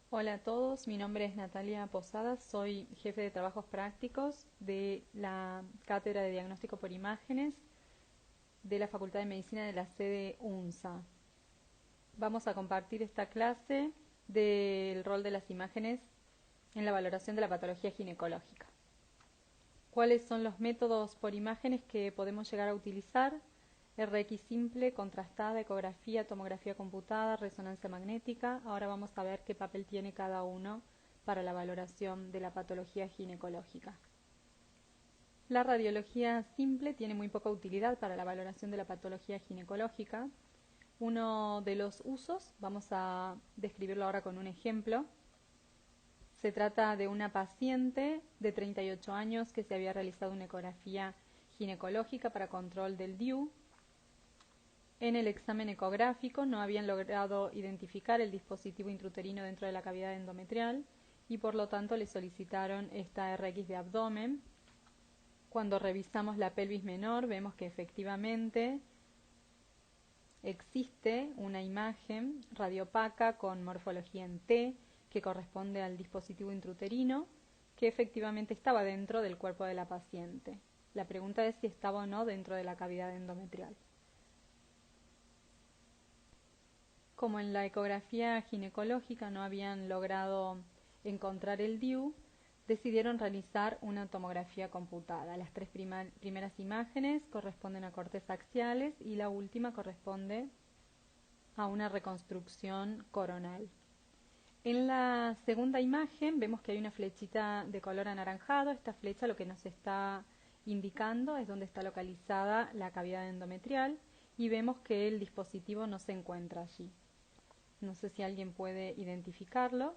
Hola a todos, mi nombre es Natalia Posadas, soy jefe de trabajos prácticos de la Cátedra de Diagnóstico por Imágenes de la Facultad de Medicina de la sede UNSA. Vamos a compartir esta clase del rol de las imágenes en la valoración de la patología ginecológica. ¿Cuáles son los métodos por imágenes que podemos llegar a utilizar? RX simple, contrastada, ecografía, tomografía computada, resonancia magnética. Ahora vamos a ver qué papel tiene cada uno para la valoración de la patología ginecológica. La radiología simple tiene muy poca utilidad para la valoración de la patología ginecológica. Uno de los usos, vamos a describirlo ahora con un ejemplo. Se trata de una paciente de 38 años que se había realizado una ecografía ginecológica para control del DIU. En el examen ecográfico no habían logrado identificar el dispositivo intrauterino dentro de la cavidad endometrial y por lo tanto le solicitaron esta RX de abdomen. Cuando revisamos la pelvis menor vemos que efectivamente existe una imagen radiopaca con morfología en T que corresponde al dispositivo intrauterino que efectivamente estaba dentro del cuerpo de la paciente. La pregunta es si estaba o no dentro de la cavidad endometrial. Como en la ecografía ginecológica no habían logrado encontrar el DIU, decidieron realizar una tomografía computada. Las tres primeras imágenes corresponden a cortes axiales y la última corresponde a una reconstrucción coronal. En la segunda imagen vemos que hay una flechita de color anaranjado. Esta flecha lo que nos está indicando es dónde está localizada la cavidad endometrial y vemos que el dispositivo no se encuentra allí. No sé si alguien puede identificarlo.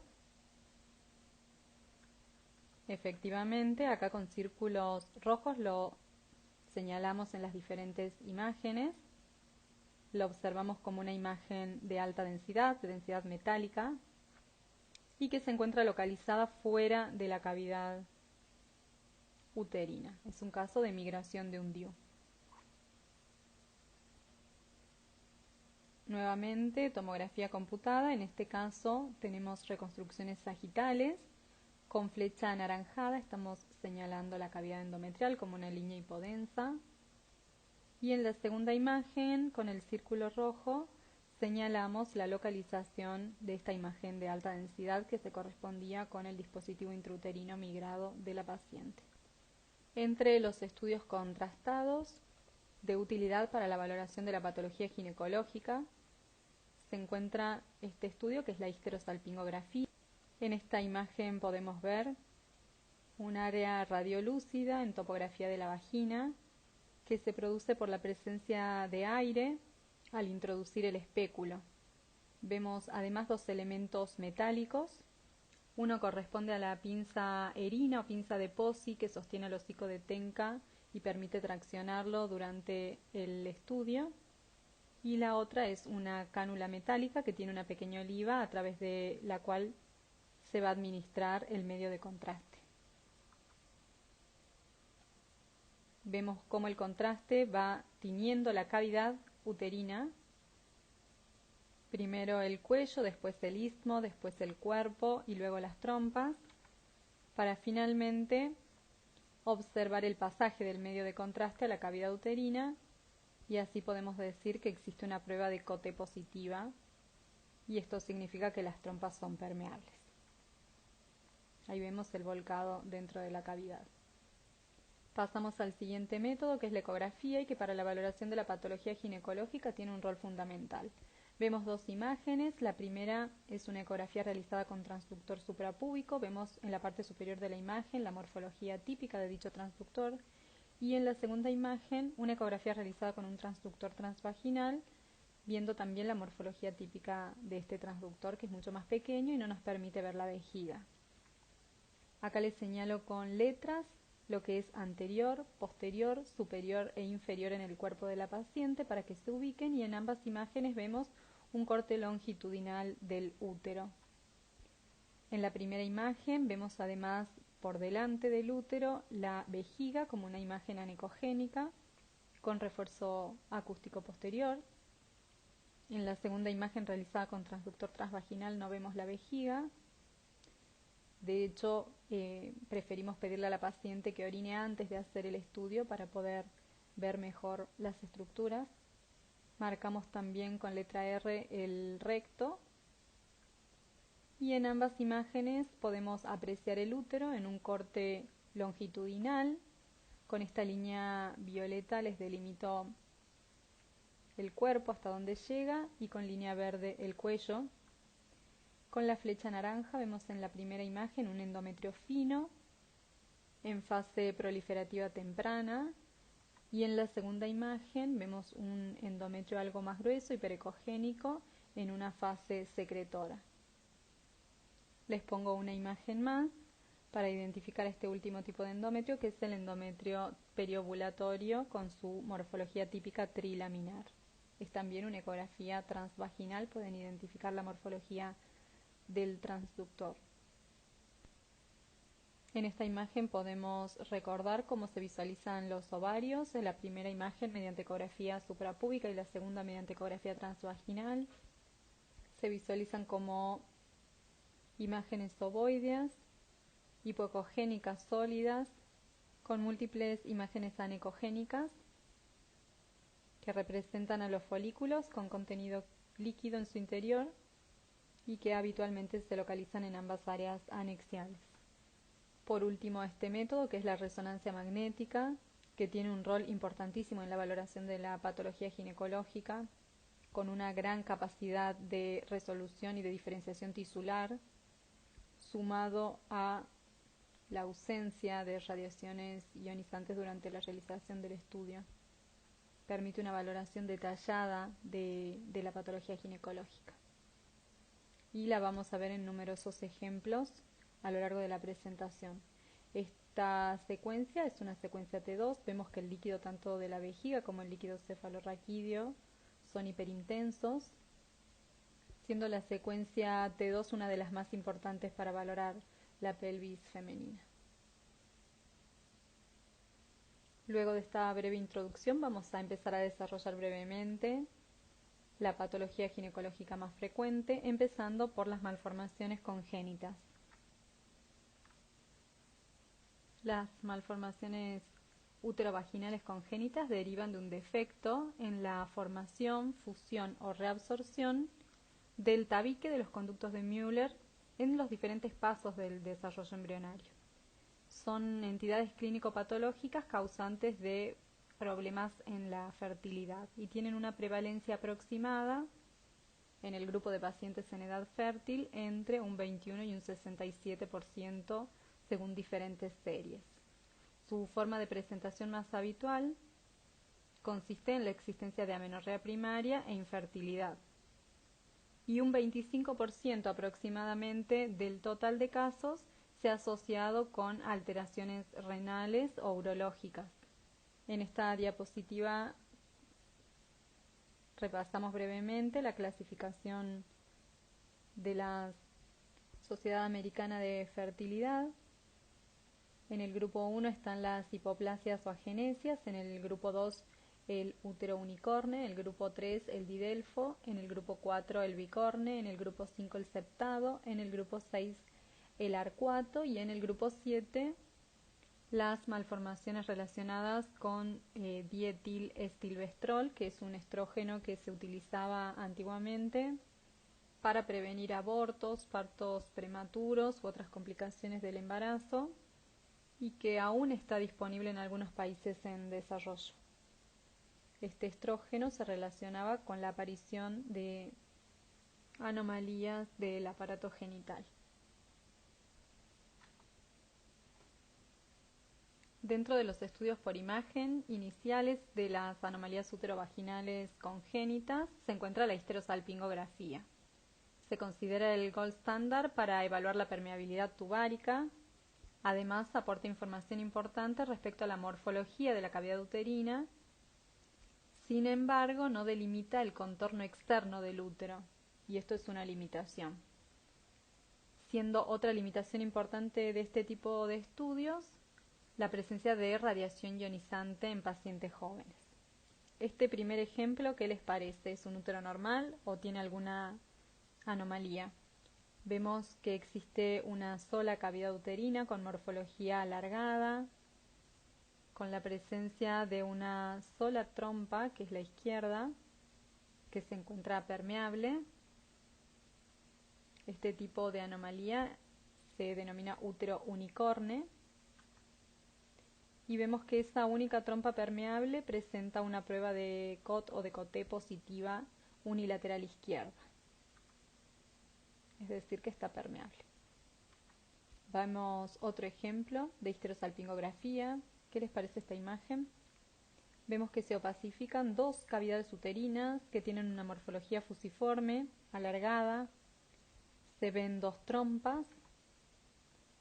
Efectivamente, acá con círculos rojos lo señalamos en las diferentes imágenes. Lo observamos como una imagen de alta densidad, de densidad metálica, y que se encuentra localizada fuera de la cavidad uterina. Es un caso de migración de un DIU. Nuevamente, tomografía computada. En este caso tenemos reconstrucciones sagitales. Con flecha anaranjada estamos señalando la cavidad endometrial como una línea hipodensa. Y en la segunda imagen, con el círculo rojo, señalamos la localización de esta imagen de alta densidad que se correspondía con el dispositivo intrauterino migrado de la paciente. Entre los estudios contrastados de utilidad para la valoración de la patología ginecológica se encuentra este estudio que es la histerosalpingografía. En esta imagen podemos ver un área radiolúcida en topografía de la vagina que se produce por la presencia de aire al introducir el espéculo. Vemos además dos elementos metálicos. Uno corresponde a la pinza erina o pinza de Pozzi que sostiene el hocico de Tenca y permite traccionarlo durante el estudio. Y la otra es una cánula metálica que tiene una pequeña oliva a través de la cual se va a administrar el medio de contraste. Vemos cómo el contraste va tiñendo la cavidad uterina, primero el cuello, después el istmo, después el cuerpo y luego las trompas, para finalmente observar el pasaje del medio de contraste a la cavidad uterina y así podemos decir que existe una prueba de Coté positiva y esto significa que las trompas son permeables. Ahí vemos el volcado dentro de la cavidad. Pasamos al siguiente método que es la ecografía y que para la valoración de la patología ginecológica tiene un rol fundamental. Vemos dos imágenes. La primera es una ecografía realizada con transductor suprapúbico. Vemos en la parte superior de la imagen la morfología típica de dicho transductor. Y en la segunda imagen una ecografía realizada con un transductor transvaginal, viendo también la morfología típica de este transductor que es mucho más pequeño y no nos permite ver la vejiga. Acá les señalo con letras lo que es anterior, posterior, superior e inferior en el cuerpo de la paciente para que se ubiquen y en ambas imágenes vemos un corte longitudinal del útero. En la primera imagen vemos además por delante del útero la vejiga como una imagen anecogénica con refuerzo acústico posterior. En la segunda imagen realizada con transductor transvaginal no vemos la vejiga De hecho, preferimos pedirle a la paciente que orine antes de hacer el estudio para poder ver mejor las estructuras. Marcamos también con letra R el recto y en ambas imágenes podemos apreciar el útero en un corte longitudinal. Con esta línea violeta les delimito el cuerpo hasta donde llega y con línea verde el cuello. Con la flecha naranja vemos en la primera imagen un endometrio fino en fase proliferativa temprana y en la segunda imagen vemos un endometrio algo más grueso y perecogénico en una fase secretora. Les pongo una imagen más para identificar este último tipo de endometrio, que es el endometrio periovulatorio con su morfología típica trilaminar. Es también una ecografía transvaginal, pueden identificar la morfología del transductor. En esta imagen podemos recordar cómo se visualizan los ovarios, en la primera imagen mediante ecografía suprapúbica y la segunda mediante ecografía transvaginal. Se visualizan como imágenes ovoideas, hipoecogénicas sólidas, con múltiples imágenes anecogénicas que representan a los folículos con contenido líquido en su interior y que habitualmente se localizan en ambas áreas anexiales. Por último, este método, que es la resonancia magnética, que tiene un rol importantísimo en la valoración de la patología ginecológica, con una gran capacidad de resolución y de diferenciación tisular, sumado a la ausencia de radiaciones ionizantes durante la realización del estudio. Permite una valoración detallada de la patología ginecológica. Y la vamos a ver en numerosos ejemplos a lo largo de la presentación. Esta secuencia es una secuencia T2. Vemos que el líquido tanto de la vejiga como el líquido cefalorraquídeo son hiperintensos, siendo la secuencia T2 una de las más importantes para valorar la pelvis femenina. Luego de esta breve introducción vamos a empezar a desarrollar brevemente la patología ginecológica más frecuente, empezando por las malformaciones congénitas. Las malformaciones uterovaginales congénitas derivan de un defecto en la formación, fusión o reabsorción del tabique de los conductos de Müller en los diferentes pasos del desarrollo embrionario. Son entidades clínico-patológicas causantes de problemas en la fertilidad y tienen una prevalencia aproximada en el grupo de pacientes en edad fértil entre un 21 y un 67% según diferentes series. Su forma de presentación más habitual consiste en la existencia de amenorrea primaria e infertilidad. Y un 25% aproximadamente del total de casos se ha asociado con alteraciones renales o urológicas. En esta diapositiva repasamos brevemente la clasificación de la Sociedad Americana de Fertilidad. En el grupo 1 están las hipoplasias o agenesias, en el grupo 2 el útero unicorne, en el grupo 3 el didelfo, en el grupo 4 el bicorne, en el grupo 5 el septado, en el grupo 6 el arcuato y en el grupo 7 las malformaciones relacionadas con dietilestilbestrol, que es un estrógeno que se utilizaba antiguamente para prevenir abortos, partos prematuros u otras complicaciones del embarazo y que aún está disponible en algunos países en desarrollo. Este estrógeno se relacionaba con la aparición de anomalías del aparato genital. Dentro de los estudios por imagen iniciales de las anomalías uterovaginales congénitas se encuentra la histerosalpingografía. Se considera el gold standard para evaluar la permeabilidad tubárica. Además, aporta información importante respecto a la morfología de la cavidad uterina. Sin embargo, no delimita el contorno externo del útero, y esto es una limitación. Siendo otra limitación importante de este tipo de estudios la presencia de radiación ionizante en pacientes jóvenes. Este primer ejemplo, ¿qué les parece? ¿Es un útero normal o tiene alguna anomalía? Vemos que existe una sola cavidad uterina con morfología alargada, con la presencia de una sola trompa, que es la izquierda, que se encuentra permeable. Este tipo de anomalía se denomina útero unicorne. Y vemos que esa única trompa permeable presenta una prueba de COT o de COT positiva unilateral izquierda. Es decir, que está permeable. Vemos otro ejemplo de histerosalpingografía. ¿Qué les parece esta imagen? Vemos que se opacifican dos cavidades uterinas que tienen una morfología fusiforme, alargada. Se ven dos trompas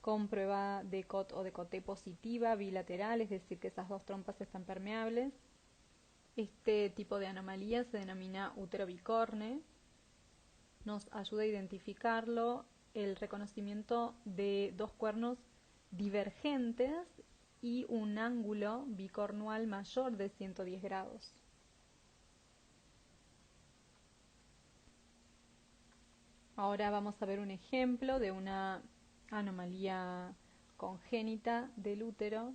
con prueba de COT o de COT positiva bilateral, es decir, que esas dos trompas están permeables. Este tipo de anomalía se denomina útero bicorne. Nos ayuda a identificarlo el reconocimiento de dos cuernos divergentes y un ángulo bicornual mayor de 110 grados. Ahora vamos a ver un ejemplo de una anomalía congénita del útero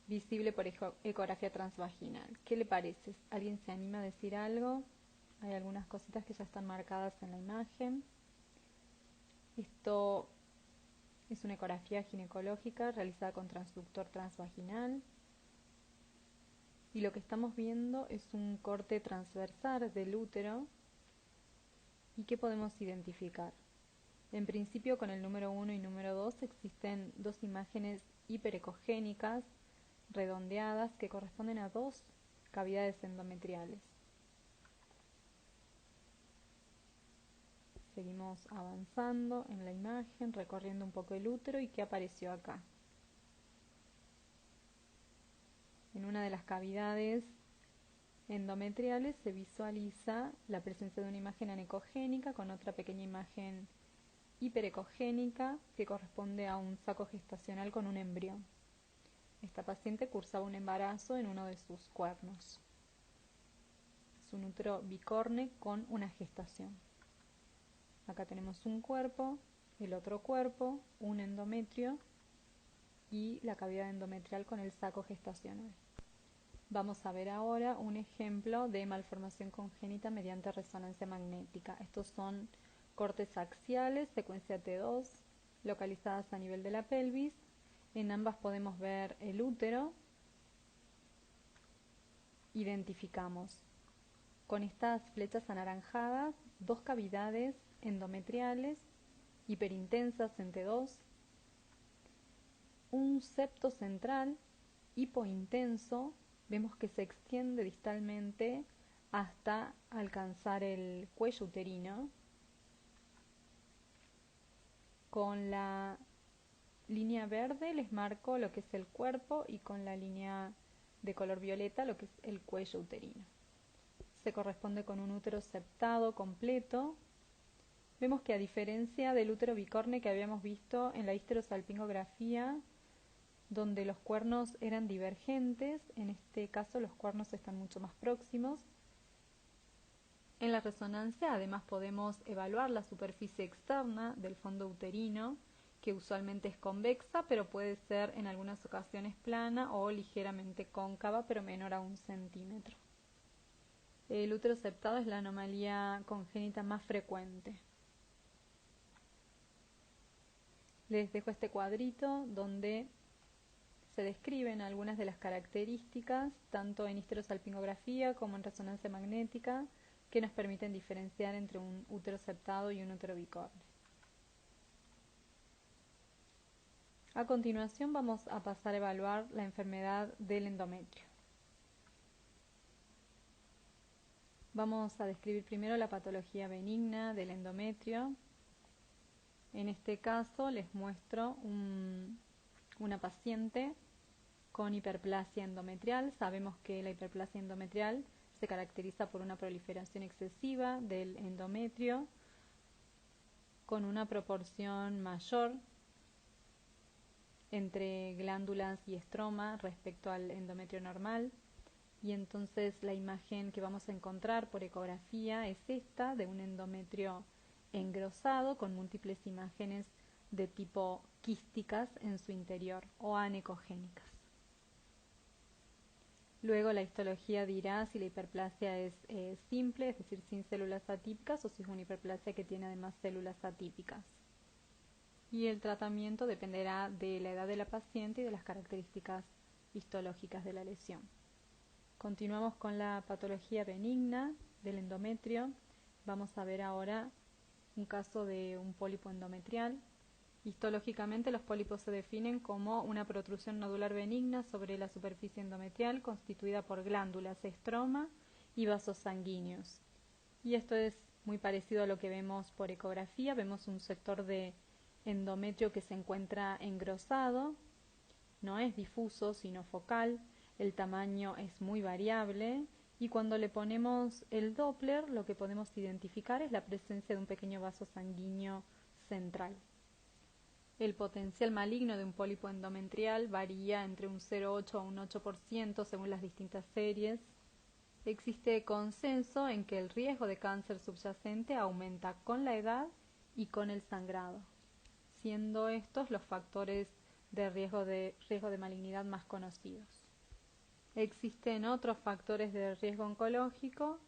visible por ecografía transvaginal. ¿Qué le parece? ¿Alguien se anima a decir algo? Hay algunas cositas que ya están marcadas en la imagen. Esto es una ecografía ginecológica realizada con transductor transvaginal. Y lo que estamos viendo es un corte transversal del útero. ¿Y qué podemos identificar? En principio, con el número 1 y número 2 existen dos imágenes hiperecogénicas redondeadas que corresponden a dos cavidades endometriales. Seguimos avanzando en la imagen, recorriendo un poco el útero. ¿Y qué apareció acá? En una de las cavidades endometriales se visualiza la presencia de una imagen anecogénica con otra pequeña imagen hiperecogénica que corresponde a un saco gestacional con un embrión. Esta paciente cursaba un embarazo en uno de sus cuernos. Es un útero bicorne con una gestación. Acá tenemos un cuerpo, el otro cuerpo, un endometrio y la cavidad endometrial con el saco gestacional. Vamos a ver ahora un ejemplo de malformación congénita mediante resonancia magnética. Estos son cortes axiales, secuencia T2, localizadas a nivel de la pelvis. En ambas podemos ver el útero. Identificamos con estas flechas anaranjadas dos cavidades endometriales hiperintensas en T2, un septo central hipointenso. Vemos que se extiende distalmente hasta alcanzar el cuello uterino. Con la línea verde les marco lo que es el cuerpo y con la línea de color violeta lo que es el cuello uterino. Se corresponde con un útero septado completo. Vemos que a diferencia del útero bicorne que habíamos visto en la histerosalpingografía, donde los cuernos eran divergentes, en este caso los cuernos están mucho más próximos. En la resonancia además podemos evaluar la superficie externa del fondo uterino, que usualmente es convexa, pero puede ser en algunas ocasiones plana o ligeramente cóncava, pero menor a 1 centímetro. El útero septado es la anomalía congénita más frecuente. Les dejo este cuadrito donde se describen algunas de las características, tanto en histerosalpingografía como en resonancia magnética, que nos permiten diferenciar entre un útero septado y un útero bicorne. A continuación vamos a pasar a evaluar la enfermedad del endometrio. Vamos a describir primero la patología benigna del endometrio. En este caso les muestro una paciente con hiperplasia endometrial. Sabemos que la hiperplasia endometrial se caracteriza por una proliferación excesiva del endometrio con una proporción mayor entre glándulas y estroma respecto al endometrio normal. Y entonces la imagen que vamos a encontrar por ecografía es esta, de un endometrio engrosado con múltiples imágenes de tipo quísticas en su interior o anecogénicas. Luego la histología dirá si la hiperplasia es simple, es decir, sin células atípicas, o si es una hiperplasia que tiene además células atípicas. Y el tratamiento dependerá de la edad de la paciente y de las características histológicas de la lesión. Continuamos con la patología benigna del endometrio. Vamos a ver ahora un caso de un pólipo endometrial. Histológicamente, los pólipos se definen como una protrusión nodular benigna sobre la superficie endometrial constituida por glándulas, estroma y vasos sanguíneos. Y esto es muy parecido a lo que vemos por ecografía. Vemos un sector de endometrio que se encuentra engrosado, no es difuso sino focal, el tamaño es muy variable y cuando le ponemos el Doppler lo que podemos identificar es la presencia de un pequeño vaso sanguíneo central. El potencial maligno de un pólipo endometrial varía entre un 0,8 a un 8% según las distintas series. Existe consenso en que el riesgo de cáncer subyacente aumenta con la edad y con el sangrado, siendo estos los factores de riesgo de malignidad más conocidos. Existen otros factores de riesgo oncológico,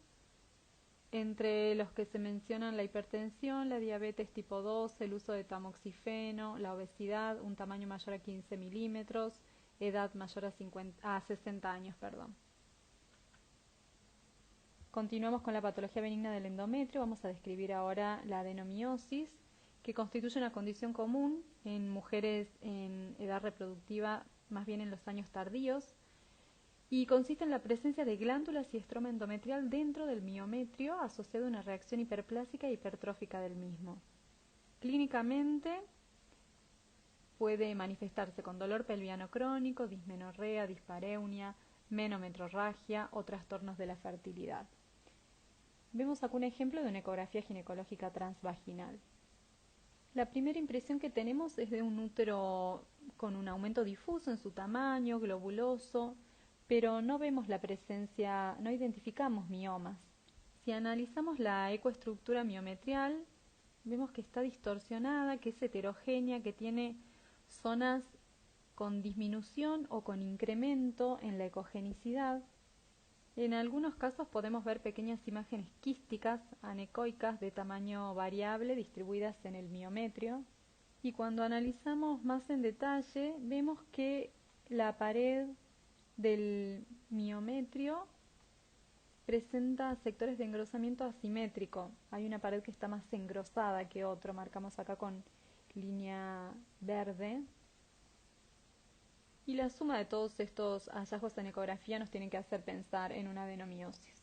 entre los que se mencionan la hipertensión, la diabetes tipo 2, el uso de tamoxifeno, la obesidad, un tamaño mayor a 15 milímetros, edad mayor a 60 años. Continuamos con la patología benigna del endometrio. Vamos a describir ahora la adenomiosis, que constituye una condición común en mujeres en edad reproductiva, más bien en los años tardíos, y consiste en la presencia de glándulas y estroma endometrial dentro del miometrio asociado a una reacción hiperplásica e hipertrófica del mismo. Clínicamente puede manifestarse con dolor pelviano crónico, dismenorrea, dispareunia, menometrorragia o trastornos de la fertilidad. Vemos acá un ejemplo de una ecografía ginecológica transvaginal. La primera impresión que tenemos es de un útero con un aumento difuso en su tamaño, globuloso, pero no vemos la presencia, no identificamos miomas. Si analizamos la ecoestructura miometrial, vemos que está distorsionada, que es heterogénea, que tiene zonas con disminución o con incremento en la ecogenicidad. En algunos casos podemos ver pequeñas imágenes quísticas, anecoicas, de tamaño variable, distribuidas en el miometrio. Y cuando analizamos más en detalle, vemos que la pared del miometrio presenta sectores de engrosamiento asimétrico. Hay una pared que está más engrosada que otra, marcamos acá con línea verde. Y la suma de todos estos hallazgos en ecografía nos tienen que hacer pensar en una adenomiosis.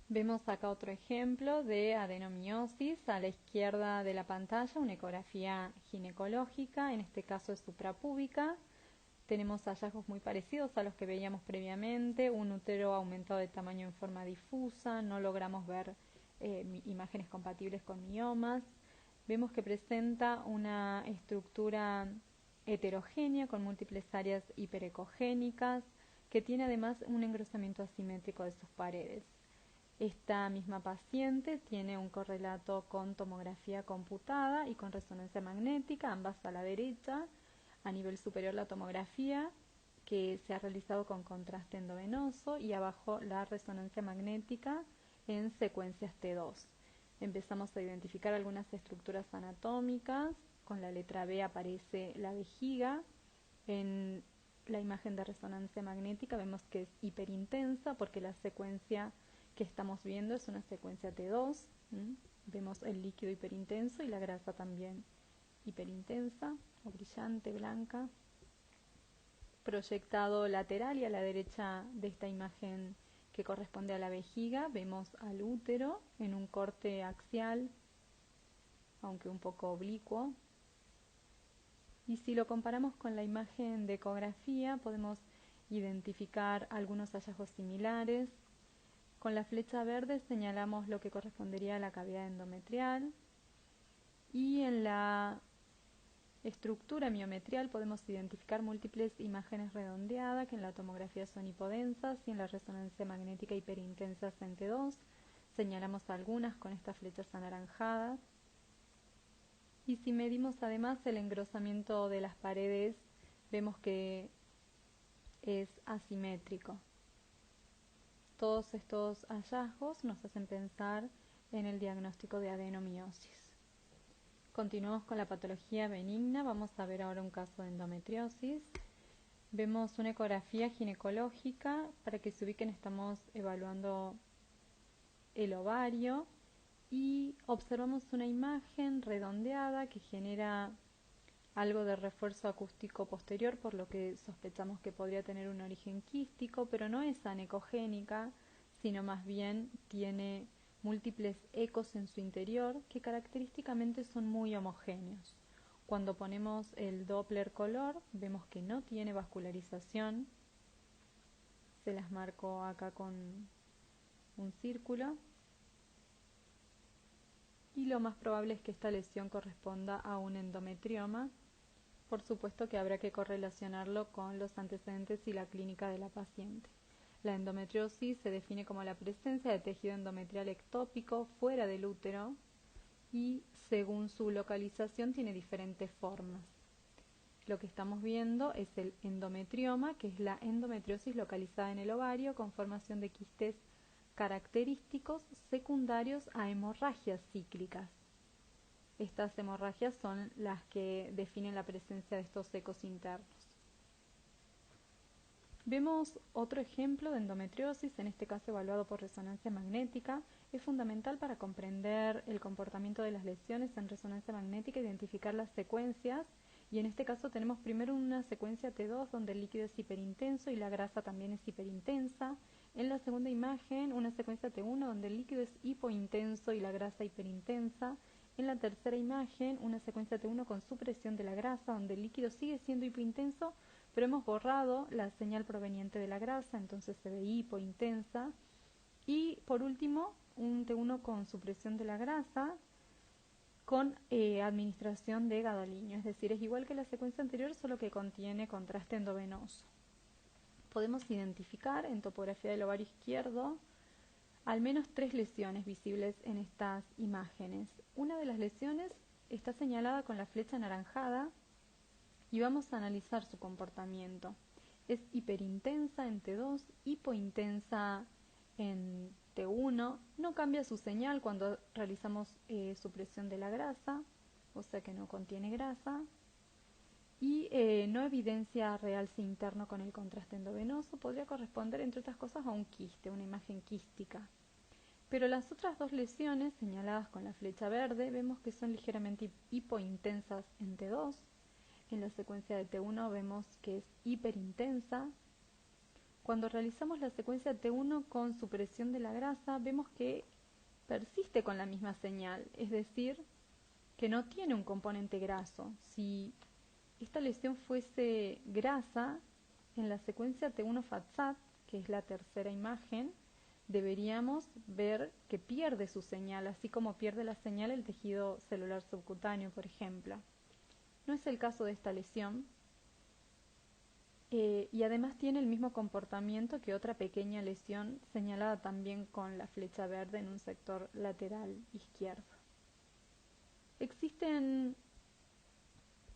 Vemos acá otro ejemplo de adenomiosis. A la izquierda de la pantalla, una ecografía ginecológica, en este caso es suprapúbica. Tenemos hallazgos muy parecidos a los que veíamos previamente, un útero aumentado de tamaño en forma difusa, no logramos ver imágenes compatibles con miomas. Vemos que presenta una estructura heterogénea con múltiples áreas hiperecogénicas, que tiene además un engrosamiento asimétrico de sus paredes. Esta misma paciente tiene un correlato con tomografía computada y con resonancia magnética, ambas a la derecha. A nivel superior la tomografía, que se ha realizado con contraste endovenoso, y abajo la resonancia magnética en secuencias T2. Empezamos a identificar algunas estructuras anatómicas. Con la letra B aparece la vejiga. En la imagen de resonancia magnética vemos que es hiperintensa porque la secuencia que estamos viendo es una secuencia T2. Vemos el líquido hiperintenso y la grasa también hiperintensa o brillante, blanca. Proyectado lateral y a la derecha de esta imagen que corresponde a la vejiga, vemos al útero en un corte axial, aunque un poco oblicuo. Y si lo comparamos con la imagen de ecografía, podemos identificar algunos hallazgos similares. Con la flecha verde señalamos lo que correspondería a la cavidad endometrial, y en la estructura miometrial podemos identificar múltiples imágenes redondeadas que en la tomografía son hipodensas y en la resonancia magnética hiperintensas en T2. Señalamos algunas con estas flechas anaranjadas. Y si medimos además el engrosamiento de las paredes, vemos que es asimétrico. Todos estos hallazgos nos hacen pensar en el diagnóstico de adenomiosis. Continuamos con la patología benigna. Vamos a ver ahora un caso de endometriosis. Vemos una ecografía ginecológica. Para que se ubiquen, estamos evaluando el ovario y observamos una imagen redondeada que genera algo de refuerzo acústico posterior, por lo que sospechamos que podría tener un origen quístico, pero no es anecogénica, sino más bien tiene múltiples ecos en su interior que característicamente son muy homogéneos. Cuando ponemos el Doppler color, vemos que no tiene vascularización. Se las marco acá con un círculo. Y lo más probable es que esta lesión corresponda a un endometrioma. Por supuesto que habrá que correlacionarlo con los antecedentes y la clínica de la paciente. La endometriosis se define como la presencia de tejido endometrial ectópico fuera del útero y según su localización tiene diferentes formas. Lo que estamos viendo es el endometrioma, que es la endometriosis localizada en el ovario con formación de quistes característicos secundarios a hemorragias cíclicas. Estas hemorragias son las que definen la presencia de estos ecos internos. Vemos otro ejemplo de endometriosis, en este caso evaluado por resonancia magnética. Es fundamental para comprender el comportamiento de las lesiones en resonancia magnética identificar las secuencias, y en este caso tenemos primero una secuencia T2 donde el líquido es hiperintenso y la grasa también es hiperintensa. En la segunda imagen una secuencia T1 donde el líquido es hipointenso y la grasa hiperintensa. En la tercera imagen una secuencia T1 con supresión de la grasa donde el líquido sigue siendo hipointenso, pero hemos borrado la señal proveniente de la grasa, entonces se ve hipointensa. Y por último, un T1 con supresión de la grasa con administración de gadolinium, es decir, es igual que la secuencia anterior, solo que contiene contraste endovenoso. Podemos identificar en topografía del ovario izquierdo al menos 3 lesiones visibles en estas imágenes. Una de las lesiones está señalada con la flecha anaranjada y vamos a analizar su comportamiento. Es hiperintensa en T2, hipointensa en T1, no cambia su señal cuando realizamos supresión de la grasa, o sea que no contiene grasa, y no evidencia realce interno con el contraste endovenoso. Podría corresponder, entre otras cosas, a un quiste, una imagen quística. Pero las otras 2 lesiones señaladas con la flecha verde vemos que son ligeramente hipointensas en T2. En la secuencia de T1 vemos que es hiperintensa. Cuando realizamos la secuencia T1 con supresión de la grasa, vemos que persiste con la misma señal, es decir, que no tiene un componente graso. Si esta lesión fuese grasa, en la secuencia T1 FATSAT, que es la tercera imagen, deberíamos ver que pierde su señal, así como pierde la señal el tejido celular subcutáneo, por ejemplo. No es el caso de esta lesión, y además tiene el mismo comportamiento que otra pequeña lesión señalada también con la flecha verde en un sector lateral izquierdo. Existen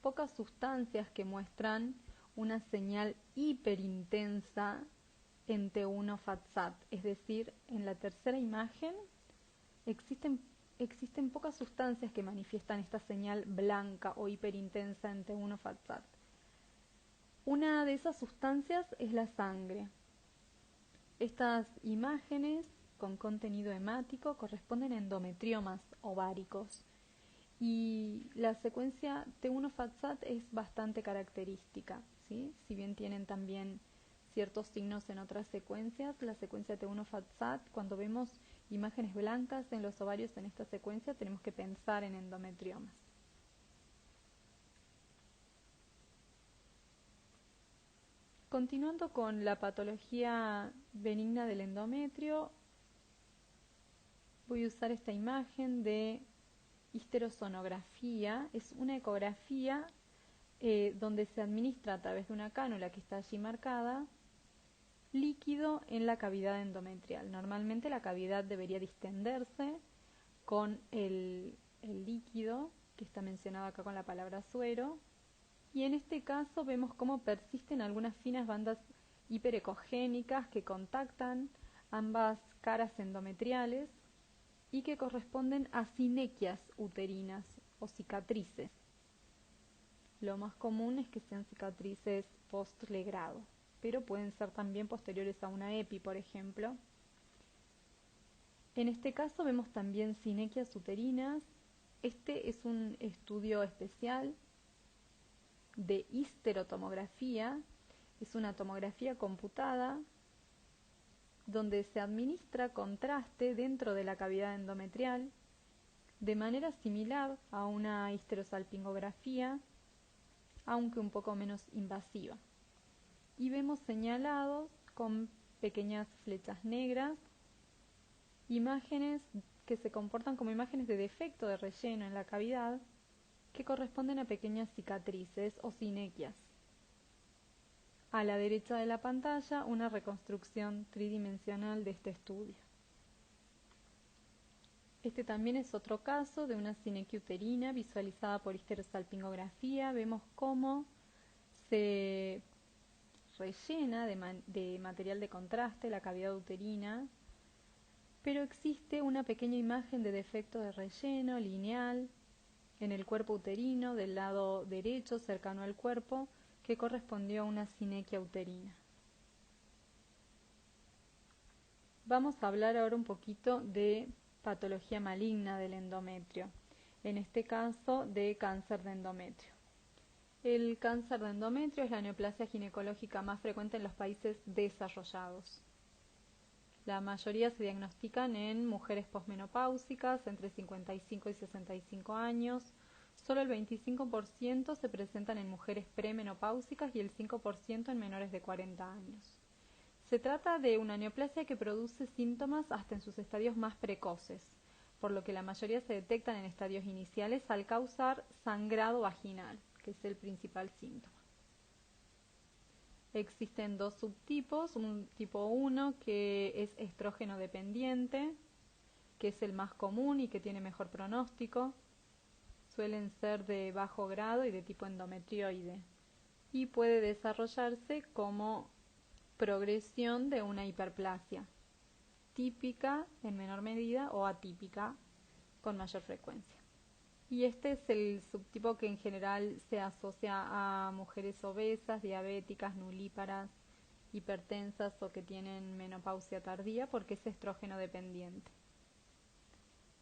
pocas sustancias que muestran una señal hiperintensa en T1 FATSAT, es decir, en la tercera imagen existen pocas sustancias que manifiestan esta señal blanca o hiperintensa en T1 FATSAT. Una de esas sustancias es la sangre. Estas imágenes con contenido hemático corresponden a endometriomas ováricos y la secuencia T1 FATSAT es bastante característica, ¿sí? Si bien tienen también ciertos signos en otras secuencias, la secuencia T1 FATSAT, cuando vemos imágenes blancas en los ovarios en esta secuencia, tenemos que pensar en endometriomas. Continuando con la patología benigna del endometrio, voy a usar esta imagen de histerosonografía. Es una ecografía donde se administra a través de una cánula que está allí marcada líquido en la cavidad endometrial. Normalmente la cavidad debería distenderse con el líquido, que está mencionado acá con la palabra suero, y en este caso vemos cómo persisten algunas finas bandas hiperecogénicas que contactan ambas caras endometriales y que corresponden a sinequias uterinas o cicatrices. Lo más común es que sean cicatrices post-legrado, pero pueden ser también posteriores a una EPI, por ejemplo. En este caso vemos también sinequias uterinas. Este es un estudio especial de histerotomografía. Es una tomografía computada donde se administra contraste dentro de la cavidad endometrial de manera similar a una histerosalpingografía, aunque un poco menos invasiva. Y vemos señalados con pequeñas flechas negras imágenes que se comportan como imágenes de defecto de relleno en la cavidad que corresponden a pequeñas cicatrices o sinequias. A la derecha de la pantalla, una reconstrucción tridimensional de este estudio. Este también es otro caso de una sinequia uterina visualizada por histerosalpingografía. Vemos cómo se rellena de material de contraste la cavidad uterina, pero existe una pequeña imagen de defecto de relleno lineal en el cuerpo uterino del lado derecho cercano al cuerpo que correspondió a una sinequia uterina. Vamos a hablar ahora un poquito de patología maligna del endometrio, en este caso de cáncer de endometrio. El cáncer de endometrio es la neoplasia ginecológica más frecuente en los países desarrollados. La mayoría se diagnostican en mujeres posmenopáusicas entre 55 y 65 años. Solo el 25% se presentan en mujeres premenopáusicas y el 5% en menores de 40 años. Se trata de una neoplasia que produce síntomas hasta en sus estadios más precoces, por lo que la mayoría se detectan en estadios iniciales al causar sangrado vaginal, que es el principal síntoma. Existen dos subtipos, un tipo 1 que es estrógeno dependiente, que es el más común y que tiene mejor pronóstico. Suelen ser de bajo grado y de tipo endometrioide, y puede desarrollarse como progresión de una hiperplasia, típica en menor medida o atípica con mayor frecuencia. Y este es el subtipo que en general se asocia a mujeres obesas, diabéticas, nulíparas, hipertensas o que tienen menopausia tardía porque es estrógeno dependiente.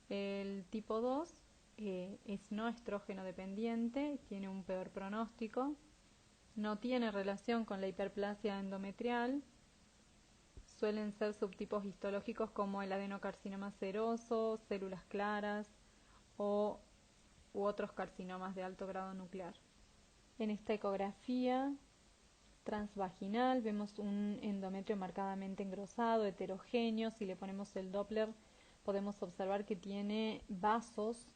El tipo 2 es no estrógeno dependiente, tiene un peor pronóstico, no tiene relación con la hiperplasia endometrial. Suelen ser subtipos histológicos como el adenocarcinoma seroso, células claras u otros carcinomas de alto grado nuclear. En esta ecografía transvaginal vemos un endometrio marcadamente engrosado, heterogéneo. Si le ponemos el Doppler podemos observar que tiene vasos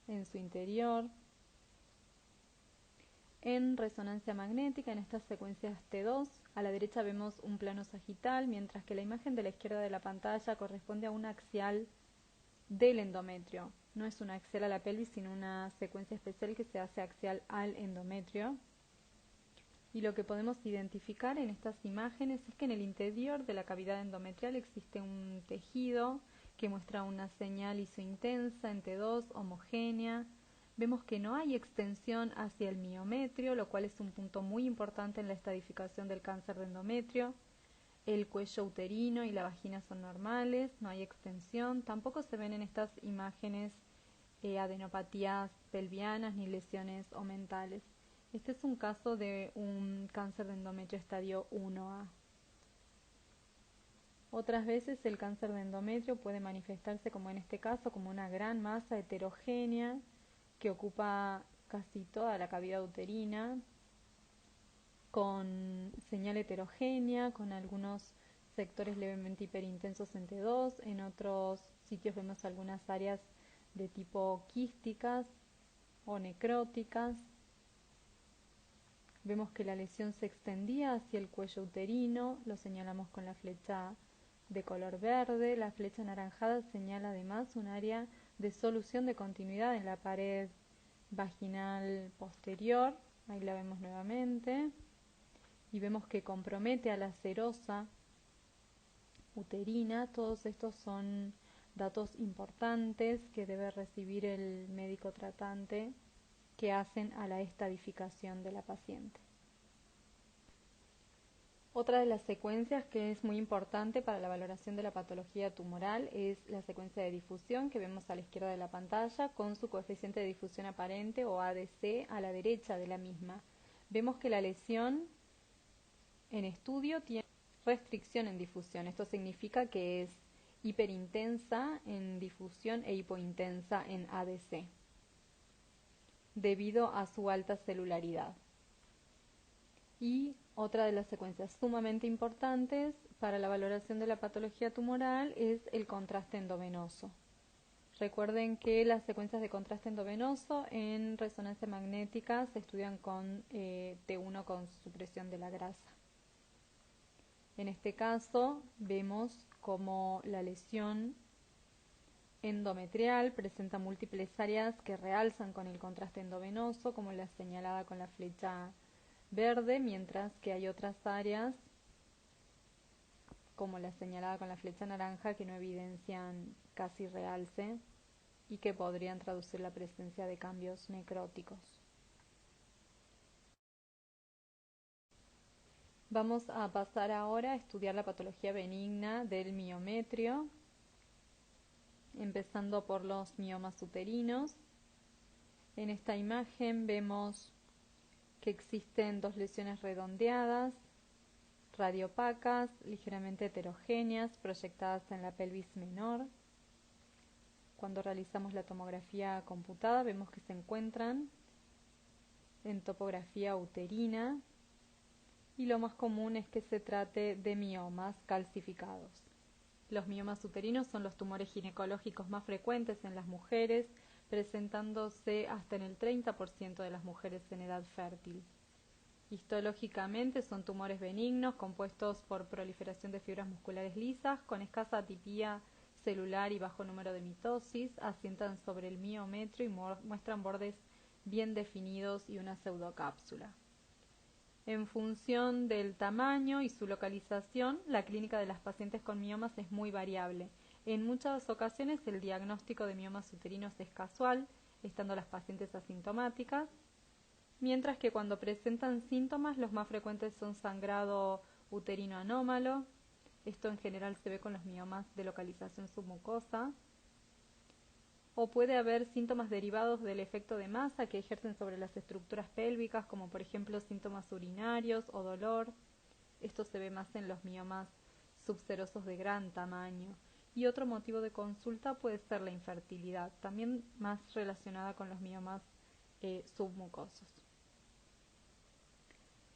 en su interior. En resonancia magnética, en estas secuencias T2, a la derecha vemos un plano sagital, mientras que la imagen de la izquierda de la pantalla corresponde a un axial del endometrio. No es una axial a la pelvis, sino una secuencia especial que se hace axial al endometrio. Y lo que podemos identificar en estas imágenes es que en el interior de la cavidad endometrial existe un tejido que muestra una señal isointensa en T2, homogénea. Vemos que no hay extensión hacia el miometrio, lo cual es un punto muy importante en la estadificación del cáncer de endometrio. El cuello uterino y la vagina son normales, no hay extensión. Tampoco se ven en estas imágenes adenopatías pelvianas ni lesiones omentales. Este es un caso de un cáncer de endometrio estadio 1A. Otras veces el cáncer de endometrio puede manifestarse, como en este caso, como una gran masa heterogénea que ocupa casi toda la cavidad uterina, con señal heterogénea, con algunos sectores levemente hiperintensos en T2, en otros sitios vemos algunas áreas de tipo quísticas o necróticas. Vemos que la lesión se extendía hacia el cuello uterino, lo señalamos con la flecha de color verde. La flecha anaranjada señala además un área de solución de continuidad en la pared vaginal posterior, ahí la vemos nuevamente, y vemos que compromete a la serosa uterina. Todos estos son datos importantes que debe recibir el médico tratante que hacen a la estadificación de la paciente. Otra de las secuencias que es muy importante para la valoración de la patología tumoral es la secuencia de difusión que vemos a la izquierda de la pantalla con su coeficiente de difusión aparente o ADC a la derecha de la misma. Vemos que la lesión en estudio tiene restricción en difusión. Esto significa que es hiperintensa en difusión e hipointensa en ADC debido a su alta celularidad. Y otra de las secuencias sumamente importantes para la valoración de la patología tumoral es el contraste endovenoso. Recuerden que las secuencias de contraste endovenoso en resonancia magnética se estudian con T1 con supresión de la grasa. En este caso vemos como la lesión endometrial presenta múltiples áreas que realzan con el contraste endovenoso, como la señalada con la flecha verde, mientras que hay otras áreas, como la señalada con la flecha naranja, que no evidencian casi realce y que podrían traducir la presencia de cambios necróticos. Vamos a pasar ahora a estudiar la patología benigna del miometrio, empezando por los miomas uterinos. En esta imagen vemos que existen dos lesiones redondeadas, radiopacas, ligeramente heterogéneas, proyectadas en la pelvis menor. Cuando realizamos la tomografía computada vemos que se encuentran en topografía uterina y lo más común es que se trate de miomas calcificados. Los miomas uterinos son los tumores ginecológicos más frecuentes en las mujeres, presentándose hasta en el 30% de las mujeres en edad fértil. Histológicamente son tumores benignos compuestos por proliferación de fibras musculares lisas con escasa atipía celular y bajo número de mitosis, asientan sobre el miometrio y muestran bordes bien definidos y una pseudocápsula. En función del tamaño y su localización, la clínica de las pacientes con miomas es muy variable. En muchas ocasiones el diagnóstico de miomas uterinos es casual, estando las pacientes asintomáticas, mientras que cuando presentan síntomas los más frecuentes son sangrado uterino anómalo. Esto en general se ve con los miomas de localización submucosa. O puede haber síntomas derivados del efecto de masa que ejercen sobre las estructuras pélvicas, como por ejemplo síntomas urinarios o dolor. Esto se ve más en los miomas subserosos de gran tamaño. Y otro motivo de consulta puede ser la infertilidad, también más relacionada con los miomas submucosos.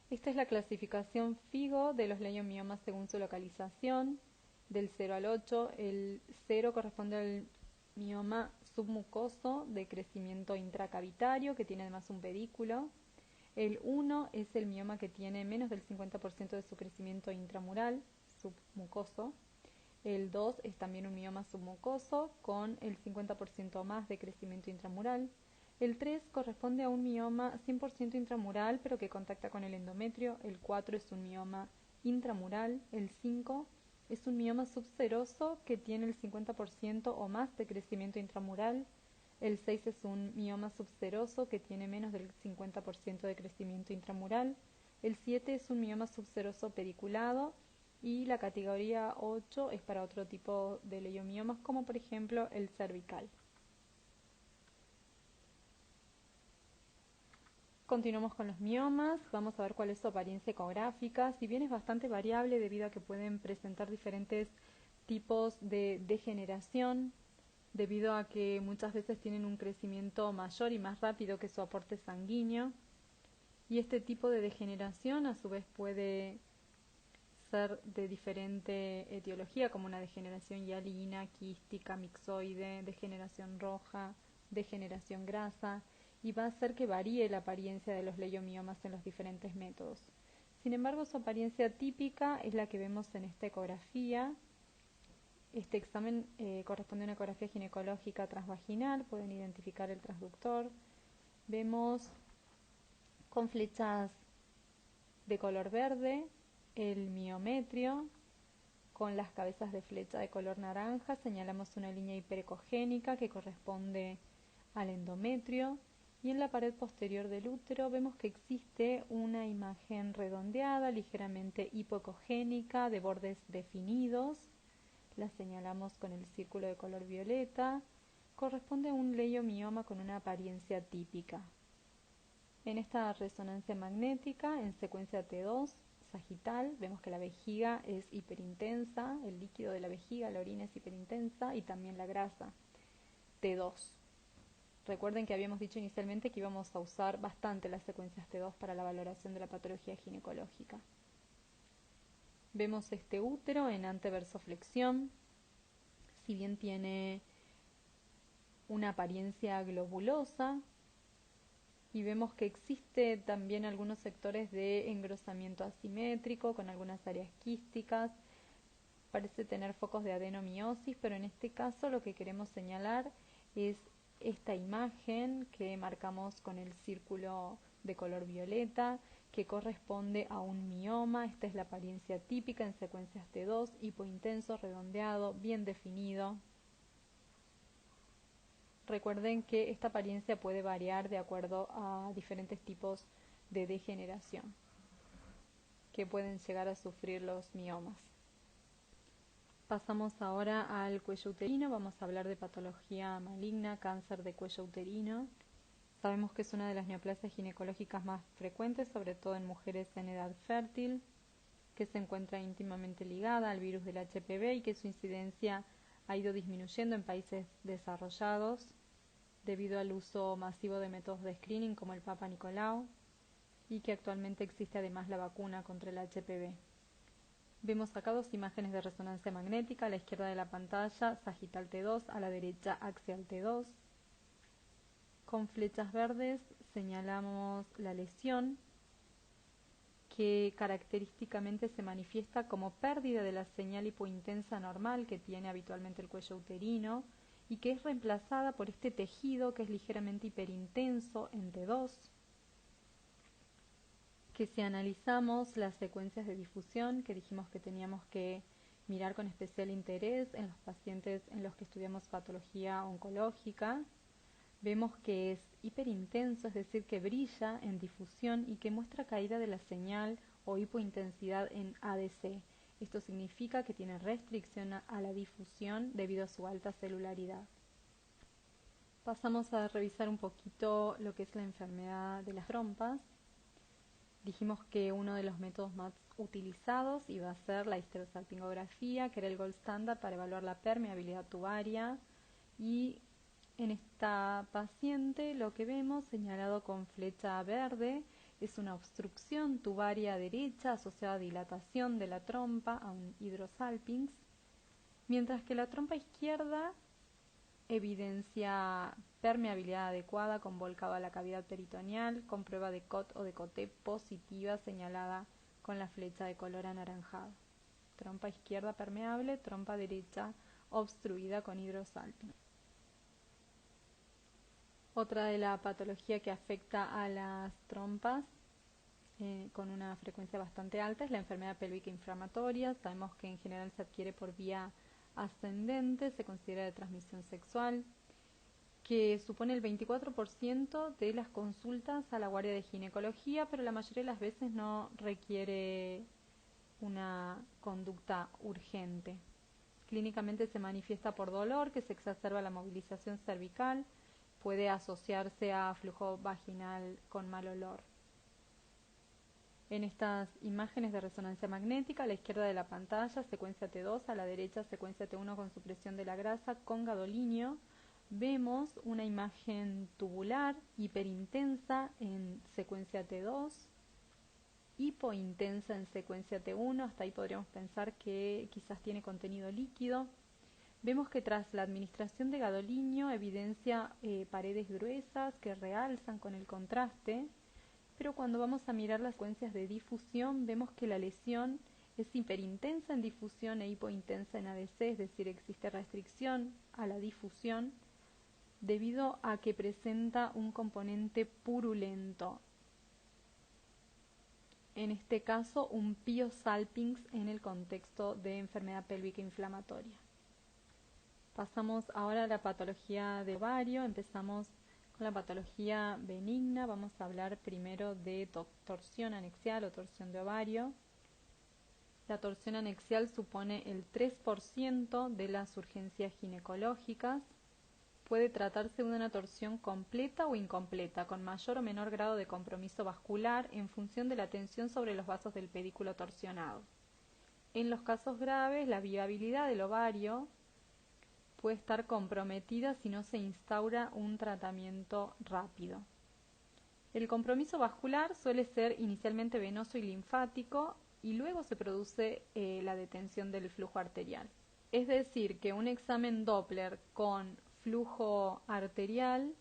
Esta es la clasificación FIGO de los leiomiomas según su localización, del 0 al 8. El 0 corresponde al mioma submucoso de crecimiento intracavitario, que tiene además un pedículo. El 1 es el mioma que tiene menos del 50% de su crecimiento intramural, submucoso. El 2 es también un mioma submucoso con el 50% o más de crecimiento intramural. El 3 corresponde a un mioma 100% intramural, pero que contacta con el endometrio. El 4 es un mioma intramural. El 5 es un mioma subseroso que tiene el 50% o más de crecimiento intramural. El 6 es un mioma subseroso que tiene menos del 50% de crecimiento intramural. El 7 es un mioma subseroso pediculado. Y la categoría 8 es para otro tipo de leiomiomas, como por ejemplo el cervical. Continuamos con los miomas. Vamos a ver cuál es su apariencia ecográfica. Si bien es bastante variable debido a que pueden presentar diferentes tipos de degeneración, debido a que muchas veces tienen un crecimiento mayor y más rápido que su aporte sanguíneo. Y este tipo de degeneración a su vez puede ser de diferente etiología, como una degeneración hialina, quística, mixoide, degeneración roja, degeneración grasa. y va a hacer que varíe la apariencia de los leiomiomas en los diferentes métodos. Sin embargo, su apariencia típica es la que vemos en esta ecografía. Este examen corresponde a una ecografía ginecológica transvaginal, pueden identificar el transductor. Vemos con flechas de color verde el miometrio, con las cabezas de flecha de color naranja señalamos una línea hiperecogénica que corresponde al endometrio, y en la pared posterior del útero vemos que existe una imagen redondeada, ligeramente hipoecogénica, de bordes definidos. La señalamos con el círculo de color violeta. Corresponde a un leiomioma con una apariencia típica. En esta resonancia magnética, en secuencia T2, sagital, vemos que la vejiga es hiperintensa, el líquido de la vejiga, la orina es hiperintensa y también la grasa. T2. Recuerden que habíamos dicho inicialmente que íbamos a usar bastante las secuencias T2 para la valoración de la patología ginecológica. Vemos este útero en anteversoflexión. Si bien tiene una apariencia globulosa, y vemos que existe también algunos sectores de engrosamiento asimétrico con algunas áreas quísticas. Parece tener focos de adenomiosis, pero en este caso lo que queremos señalar es esta imagen que marcamos con el círculo de color violeta, que corresponde a un mioma. Esta es la apariencia típica en secuencias T2, hipointenso, redondeado, bien definido. Recuerden que esta apariencia puede variar de acuerdo a diferentes tipos de degeneración que pueden llegar a sufrir los miomas. Pasamos ahora al cuello uterino. Vamos a hablar de patología maligna, cáncer de cuello uterino. Sabemos que es una de las neoplasias ginecológicas más frecuentes, sobre todo en mujeres en edad fértil, que se encuentra íntimamente ligada al virus del HPV y que su incidencia ha ido disminuyendo en países desarrollados debido al uso masivo de métodos de screening como el Papa Nicolau, y que actualmente existe además la vacuna contra el HPV. Vemos acá dos imágenes de resonancia magnética, a la izquierda de la pantalla sagital T2, a la derecha axial T2. Con flechas verdes señalamos la lesión, que característicamente se manifiesta como pérdida de la señal hipointensa normal que tiene habitualmente el cuello uterino y que es reemplazada por este tejido que es ligeramente hiperintenso en T2, que si analizamos las secuencias de difusión que dijimos que teníamos que mirar con especial interés en los pacientes en los que estudiamos patología oncológica, vemos que es hiperintenso, es decir, que brilla en difusión y que muestra caída de la señal o hipointensidad en ADC. Esto significa que tiene restricción a la difusión debido a su alta celularidad. Pasamos a revisar un poquito lo que es la enfermedad de las trompas. Dijimos que uno de los métodos más utilizados iba a ser la histerosalpingografía, que era el gold standard para evaluar la permeabilidad tubaria, y en esta paciente lo que vemos señalado con flecha verde es una obstrucción tubaria derecha asociada a dilatación de la trompa, a un hidrosalpinx, mientras que la trompa izquierda evidencia permeabilidad adecuada con volcado a la cavidad peritoneal, con prueba de COT o de COT positiva señalada con la flecha de color anaranjado. Trompa izquierda permeable, trompa derecha obstruida con hidrosalpinx. Otra de la patología que afecta a las trompas con una frecuencia bastante alta es la enfermedad pélvica inflamatoria. Sabemos que en general se adquiere por vía ascendente, se considera de transmisión sexual, que supone el 24% de las consultas a la guardia de ginecología, pero la mayoría de las veces no requiere una conducta urgente. Clínicamente se manifiesta por dolor que se exacerba la movilización cervical, puede asociarse a flujo vaginal con mal olor. En estas imágenes de resonancia magnética, a la izquierda de la pantalla, secuencia T2, a la derecha, secuencia T1 con supresión de la grasa con gadolinio, vemos una imagen tubular hiperintensa en secuencia T2, hipointensa en secuencia T1, hasta ahí podríamos pensar que quizás tiene contenido líquido. Vemos que tras la administración de gadolinium evidencia paredes gruesas que realzan con el contraste, pero cuando vamos a mirar las secuencias de difusión vemos que la lesión es hiperintensa en difusión e hipointensa en ADC, es decir, existe restricción a la difusión debido a que presenta un componente purulento, en este caso un Pio-Salpinx en el contexto de enfermedad pélvica inflamatoria. Pasamos ahora a la patología de ovario. Empezamos con la patología benigna. Vamos a hablar primero de torsión anexial o torsión de ovario. La torsión anexial supone el 3% de las urgencias ginecológicas. Puede tratarse de una torsión completa o incompleta, con mayor o menor grado de compromiso vascular en función de la tensión sobre los vasos del pedículo torsionado. En los casos graves, la viabilidad del ovario puede estar comprometida si no se instaura un tratamiento rápido. El compromiso vascular suele ser inicialmente venoso y linfático y luego se produce la detención del flujo arterial. Es decir, que un examen Doppler con flujo arterial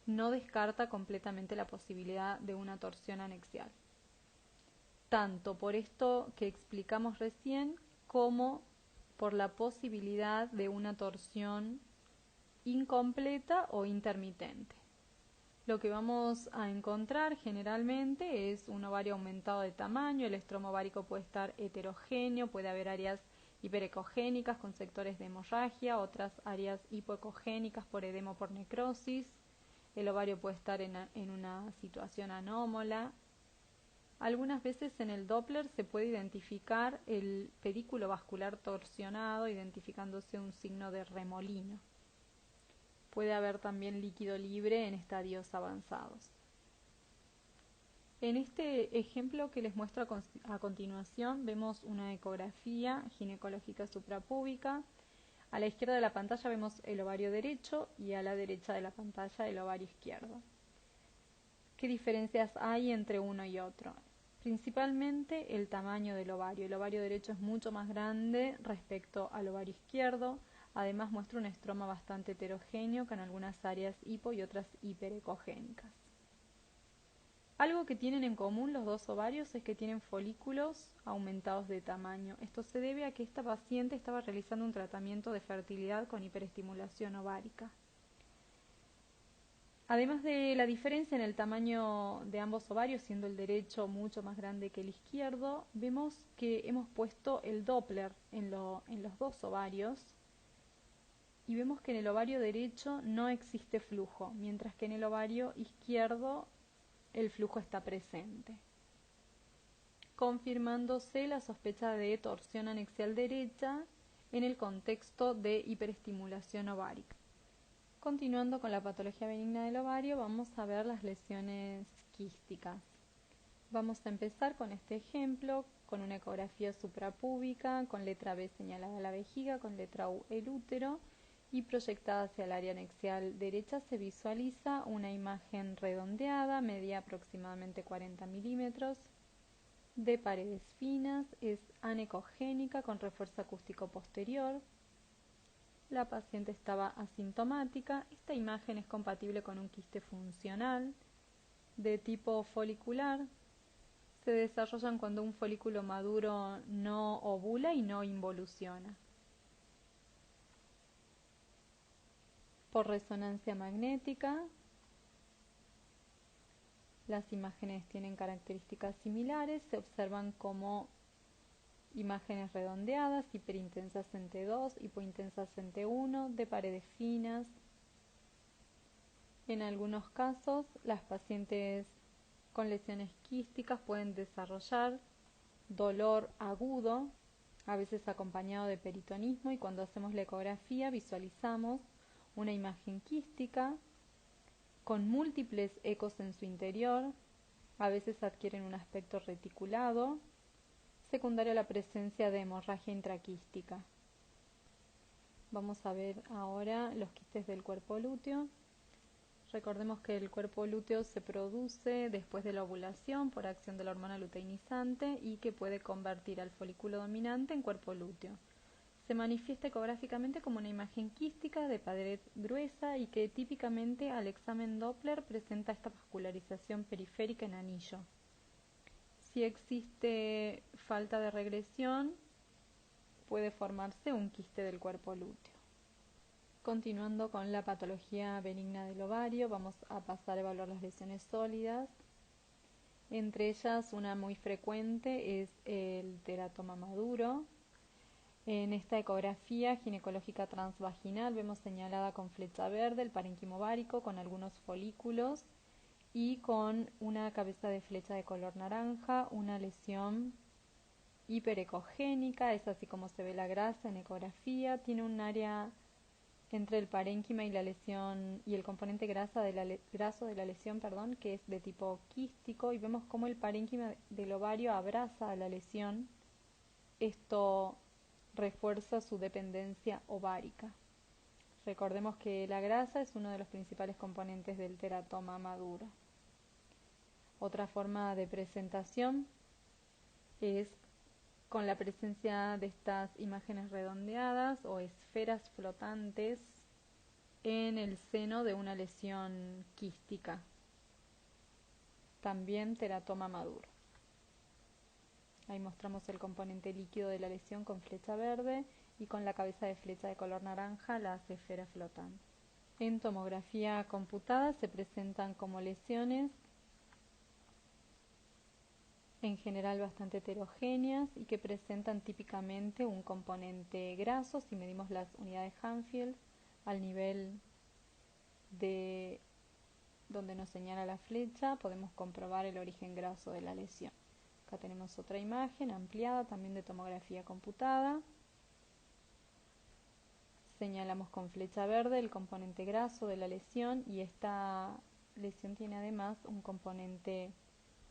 no descarta completamente la posibilidad de una torsión anexial, tanto por esto que explicamos recién como por la posibilidad de una torsión incompleta o intermitente. Lo que vamos a encontrar generalmente es un ovario aumentado de tamaño, el estroma ovárico puede estar heterogéneo, puede haber áreas hiperecogénicas con sectores de hemorragia, otras áreas hipoecogénicas por edema o por necrosis, el ovario puede estar en una situación anómala. Algunas veces en el Doppler se puede identificar el pedículo vascular torsionado, identificándose un signo de remolino. Puede haber también líquido libre en estadios avanzados. En este ejemplo que les muestro a continuación vemos una ecografía ginecológica suprapúbica. A la izquierda de la pantalla vemos el ovario derecho y a la derecha de la pantalla el ovario izquierdo. ¿Qué diferencias hay entre uno y otro? Principalmente el tamaño del ovario. El ovario derecho es mucho más grande respecto al ovario izquierdo. Además muestra un estroma bastante heterogéneo con algunas áreas hipo y otras hiperecogénicas. Algo que tienen en común los dos ovarios es que tienen folículos aumentados de tamaño. Esto se debe a que esta paciente estaba realizando un tratamiento de fertilidad con hiperestimulación ovárica. Además de la diferencia en el tamaño de ambos ovarios, siendo el derecho mucho más grande que el izquierdo, vemos que hemos puesto el Doppler en los dos ovarios y vemos que en el ovario derecho no existe flujo, mientras que en el ovario izquierdo el flujo está presente, confirmándose la sospecha de torsión anexial derecha en el contexto de hiperestimulación ovárica. Continuando con la patología benigna del ovario, vamos a ver las lesiones quísticas. Vamos a empezar con este ejemplo, con una ecografía suprapúbica, con letra B señalada la vejiga, con letra U el útero, y proyectada hacia el área anexial derecha se visualiza una imagen redondeada, medida aproximadamente 40 milímetros, de paredes finas, es anecogénica con refuerzo acústico posterior. La paciente estaba asintomática. Esta imagen es compatible con un quiste funcional de tipo folicular. Se desarrollan cuando un folículo maduro no ovula y no involuciona. Por resonancia magnética, las imágenes tienen características similares. Se observan como imágenes redondeadas, hiperintensas en T2, hipointensas en T1, de paredes finas. En algunos casos, las pacientes con lesiones quísticas pueden desarrollar dolor agudo, a veces acompañado de peritonismo, y cuando hacemos la ecografía visualizamos una imagen quística con múltiples ecos en su interior. A veces adquieren un aspecto reticulado, secundario a la presencia de hemorragia intraquística. Vamos a ver ahora los quistes del cuerpo lúteo. Recordemos que el cuerpo lúteo se produce después de la ovulación por acción de la hormona luteinizante y que puede convertir al folículo dominante en cuerpo lúteo. Se manifiesta ecográficamente como una imagen quística de pared gruesa y que típicamente al examen Doppler presenta esta vascularización periférica en anillo. Si existe falta de regresión, puede formarse un quiste del cuerpo lúteo. Continuando con la patología benigna del ovario, vamos a pasar a evaluar las lesiones sólidas. Entre ellas, una muy frecuente es el teratoma maduro. En esta ecografía ginecológica transvaginal vemos señalada con flecha verde el parénquima ovárico con algunos folículos y con una cabeza de flecha de color naranja, una lesión hiperecogénica, es así como se ve la grasa en ecografía. Tiene un área entre el parénquima y la lesión y el componente graso de la lesión, que es de tipo quístico, y vemos cómo el parénquima del ovario abraza a la lesión. Esto refuerza su dependencia ovárica. Recordemos que la grasa es uno de los principales componentes del teratoma maduro. Otra forma de presentación es con la presencia de estas imágenes redondeadas o esferas flotantes en el seno de una lesión quística. También teratoma maduro. Ahí mostramos el componente líquido de la lesión con flecha verde y con la cabeza de flecha de color naranja las esferas flotantes. En tomografía computada se presentan como lesiones en general bastante heterogéneas y que presentan típicamente un componente graso. Si medimos las unidades Hanfield al nivel de donde nos señala la flecha, podemos comprobar el origen graso de la lesión. Acá tenemos otra imagen ampliada también de tomografía computada. Señalamos con flecha verde el componente graso de la lesión y esta lesión tiene además un componente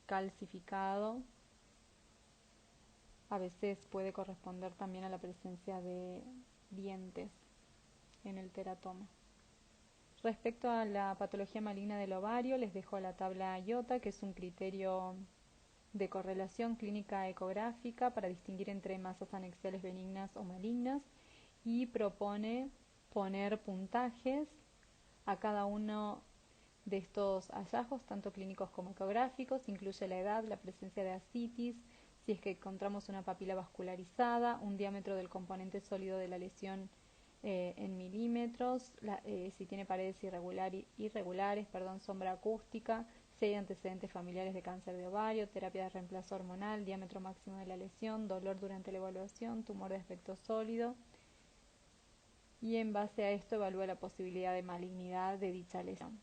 calcificado. A veces puede corresponder también a la presencia de dientes en el teratoma. Respecto a la patología maligna del ovario, les dejo la tabla IOTA, que es un criterio de correlación clínica ecográfica para distinguir entre masas anexiales benignas o malignas, y propone poner puntajes a cada uno de estos hallazgos, tanto clínicos como ecográficos. Incluye la edad, la presencia de ascitis, si es que encontramos una papila vascularizada, un diámetro del componente sólido de la lesión en milímetros, si tiene paredes irregulares, sombra acústica, si hay antecedentes familiares de cáncer de ovario, terapia de reemplazo hormonal, diámetro máximo de la lesión, dolor durante la evaluación, tumor de aspecto sólido, y en base a esto evalúa la posibilidad de malignidad de dicha lesión.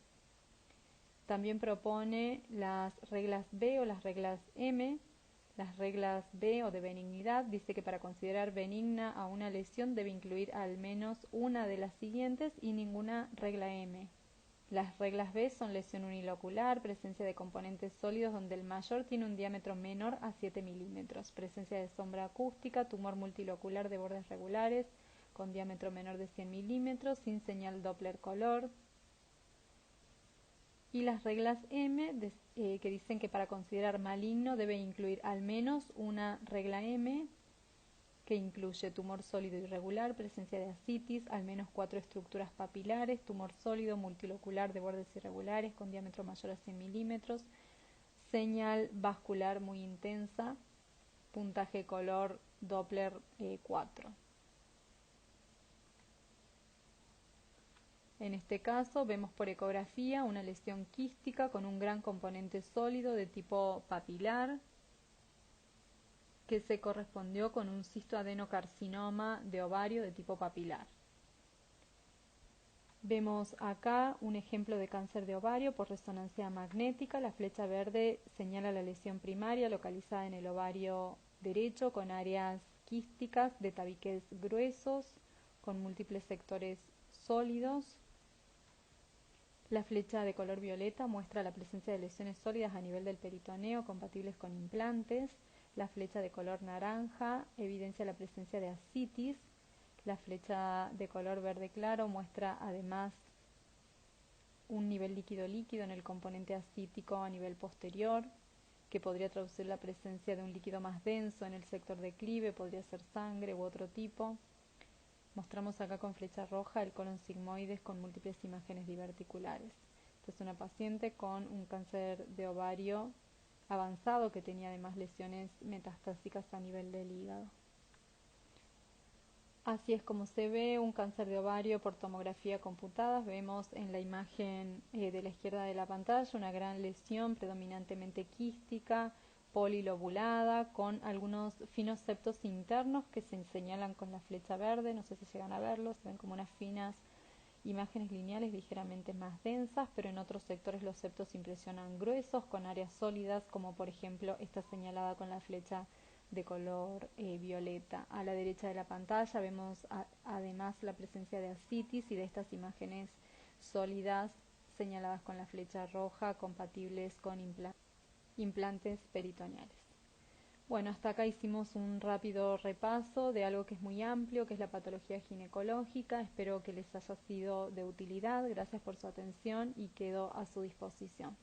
También propone las reglas B o las reglas M. Las reglas B o de benignidad dice que para considerar benigna a una lesión debe incluir al menos una de las siguientes y ninguna regla M. Las reglas B son lesión unilocular, presencia de componentes sólidos donde el mayor tiene un diámetro menor a 7 milímetros, presencia de sombra acústica, tumor multilocular de bordes regulares con diámetro menor de 100 milímetros, sin señal Doppler color. Y las reglas M que dicen que para considerar maligno debe incluir al menos una regla M que incluye tumor sólido irregular, presencia de ascitis, al menos 4 estructuras papilares, tumor sólido multilocular de bordes irregulares con diámetro mayor a 100 milímetros, señal vascular muy intensa, puntaje color Doppler 4. En este caso vemos por ecografía una lesión quística con un gran componente sólido de tipo papilar que se correspondió con un cistoadenocarcinoma de ovario de tipo papilar. Vemos acá un ejemplo de cáncer de ovario por resonancia magnética. La flecha verde señala la lesión primaria localizada en el ovario derecho con áreas quísticas de tabiques gruesos con múltiples sectores sólidos. La flecha de color violeta muestra la presencia de lesiones sólidas a nivel del peritoneo compatibles con implantes. La flecha de color naranja evidencia la presencia de ascitis. La flecha de color verde claro muestra además un nivel líquido-líquido en el componente ascítico a nivel posterior, que podría traducir la presencia de un líquido más denso en el sector declive, podría ser sangre u otro tipo. Mostramos acá con flecha roja el colon sigmoides con múltiples imágenes diverticulares. Esta es una paciente con un cáncer de ovario avanzado que tenía además lesiones metastásicas a nivel del hígado. Así es como se ve un cáncer de ovario por tomografía computada. Vemos en la imagen de la izquierda de la pantalla una gran lesión predominantemente quística, polilobulada, con algunos finos septos internos que se señalan con la flecha verde. No sé si llegan a verlos, se ven como unas finas imágenes lineales ligeramente más densas, pero en otros sectores los septos impresionan gruesos, con áreas sólidas, como por ejemplo esta señalada con la flecha de color violeta. A la derecha de la pantalla vemos además la presencia de ascitis y de estas imágenes sólidas señaladas con la flecha roja, compatibles con implantes peritoneales. Bueno, hasta acá hicimos un rápido repaso de algo que es muy amplio, que es la patología ginecológica. Espero que les haya sido de utilidad. Gracias por su atención y quedo a su disposición.